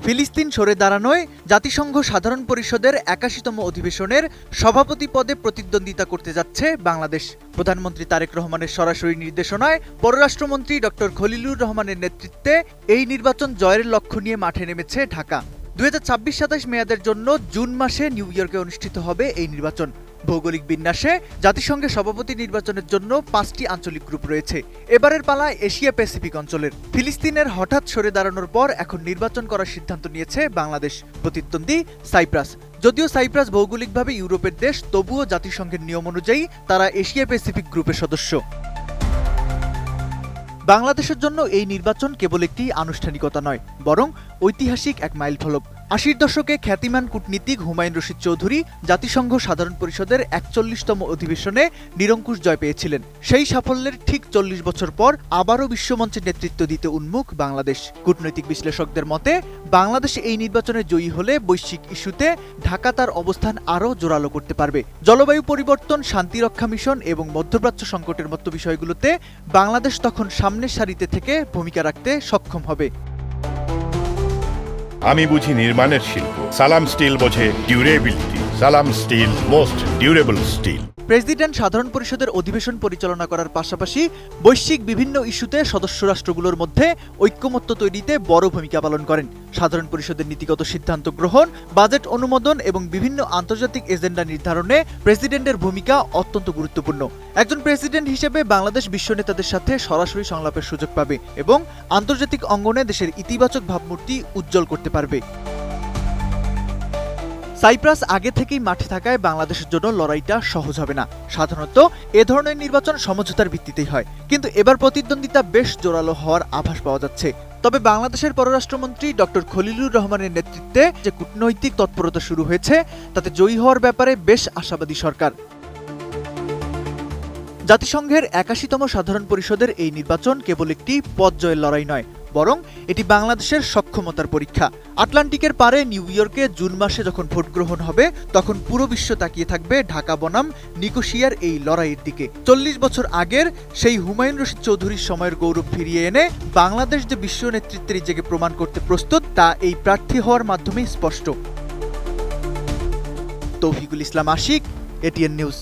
ফিলিস্তিন সরে দাঁড়ানোয় জাতিসংঘ সাধারণ পরিষদের ৮১তম অধিবেশনের সভাপতি পদে প্রতিদ্বন্দ্বিতা করতে যাচ্ছে বাংলাদেশ। প্রধানমন্ত্রী তারেক রহমানের সরাসরি নির্দেশনায় পররাষ্ট্রমন্ত্রী ডক্টর খলিলুর রহমানের নেতৃত্বে এই নির্বাচন জয়ের লক্ষ্য নিয়ে মাঠে নেমেছে ঢাকা। ২০২৬-২৭ মেয়াদের জন্য জুন মাসে নিউ ইয়র্কে অনুষ্ঠিত হবে এই নির্বাচন। ভৌগোলিক বিন্যাসে জাতিসংঘের সভাপতি নির্বাচনের জন্য ৫টি আঞ্চলিক গ্রুপ রয়েছে। এবারের পালা এশিয়া প্যাসিফিক অঞ্চলের। ফিলিস্তিনের হঠাৎ সরে দাঁড়ানোর পর এখন নির্বাচন করার সিদ্ধান্ত নিয়েছে বাংলাদেশ। প্রতিদ্বন্দ্বী সাইপ্রাস। যদিও সাইপ্রাস ভৌগোলিকভাবে ইউরোপের দেশ, তবুও জাতিসংঘের নিয়ম অনুযায়ী তারা এশিয়া প্যাসিফিক গ্রুপের সদস্য। বাংলাদেশের জন্য এই নির্বাচন কেবল একটি আনুষ্ঠানিকতা নয়, বরং ঐতিহাসিক এক মাইলফলক। ৮০ দশকে খ্যাতিমান কূটনীতিক হুমায়ুন রশিদ চৌধুরী জাতিসংঘ সাধারণ পরিষদের ৪১তম অধিবেশনে নিরঙ্কুশ জয় পেয়েছিলেন। সেই সাফল্যের ঠিক ৪০ বছর পর আবারও বিশ্বমঞ্চে নেতৃত্ব দিতে উন্মুখ বাংলাদেশ। কূটনৈতিক বিশ্লেষকদের মতে, বাংলাদেশ এই নির্বাচনে জয়ী হলে বৈশ্বিক ইস্যুতে ঢাকা তার অবস্থান আরও জোরালো করতে পারবে। জলবায়ু পরিবর্তন, শান্তিরক্ষা মিশন এবং মধ্যপ্রাচ্য সংকটের মতো বিষয়গুলোতে বাংলাদেশ তখন সামনের সারিতে থেকে ভূমিকা রাখতে সক্ষম হবে। আমি বুঝি নির্মাণের শিল্প, সালাম স্টিল বোঝে durability. Salam steel, most durable steel. President সাধারণ পরিষদের অধিবেশন পরিচালনা করার পাশাপাশি বৈশ্বিক বিভিন্ন ইস্যুতে সদস্য রাষ্ট্রগুলোর মধ্যে ঐক্যমত্য তৈরিতে বড় ভূমিকা পালন করেন। সাধারণ পরিষদের নীতিগত সিদ্ধান্ত গ্রহণ, বাজেট অনুমোদন এবং বিভিন্ন আন্তর্জাতিক এজেন্ডা নির্ধারণে প্রেসিডেন্টের ভূমিকা অত্যন্ত গুরুত্বপূর্ণ। একজন প্রেসিডেন্ট হিসেবে বাংলাদেশ বিশ্ব নেতাদের সাথে সরাসরি সংলাপের সুযোগ পাবে এবং আন্তর্জাতিক অঙ্গনে দেশের ইতিবাচক ভাবমূর্তি উজ্জ্বল করতে পারবে। সাইপ্রাস আগে থেকেই মাঠে থাকায় বাংলাদেশের জন্য লড়াইটা সহজ হবে না। সাধারণত এ ধরনের নির্বাচন সমঝোতার ভিত্তিতেই হয়, কিন্তু এবার প্রতিদ্বন্দ্বিতা বেশ জোরালো হওয়ার আভাস পাওয়া যাচ্ছে। তবে বাংলাদেশের পররাষ্ট্রমন্ত্রী ডক্টর খলিলুর রহমানের নেতৃত্বে যে কূটনৈতিক তৎপরতা শুরু হয়েছে, তাতে জয়ী হওয়ার ব্যাপারে বেশ আশাবাদী সরকার। জাতিসংঘের ৮১তম সাধারণ পরিষদের এই নির্বাচন কেবল একটি পদ জয়ের লড়াই নয়, বরং এটি বাংলাদেশের সক্ষমতার পরীক্ষা। আটলান্টিকের পারে নিউ ইয়র্কে জুন মাসে যখন ভোট গ্রহণ হবে, তখন পুরো বিশ্ব তাকিয়ে থাকবে ঢাকা বনাম নিকোশিয়ার এই লড়াইয়ের দিকে। ৪০ বছর আগের সেই হুমায়ুন রশিদ চৌধুরীর সময়ের গৌরব ফিরিয়ে এনে বাংলাদেশ যে বিশ্ব নেতৃত্বে নিজেকে প্রমাণ করতে প্রস্তুত, তা এই প্রার্থী হওয়ার মাধ্যমেই স্পষ্ট। তৌফিকুল ইসলাম আশিক, এটিএন নিউজ।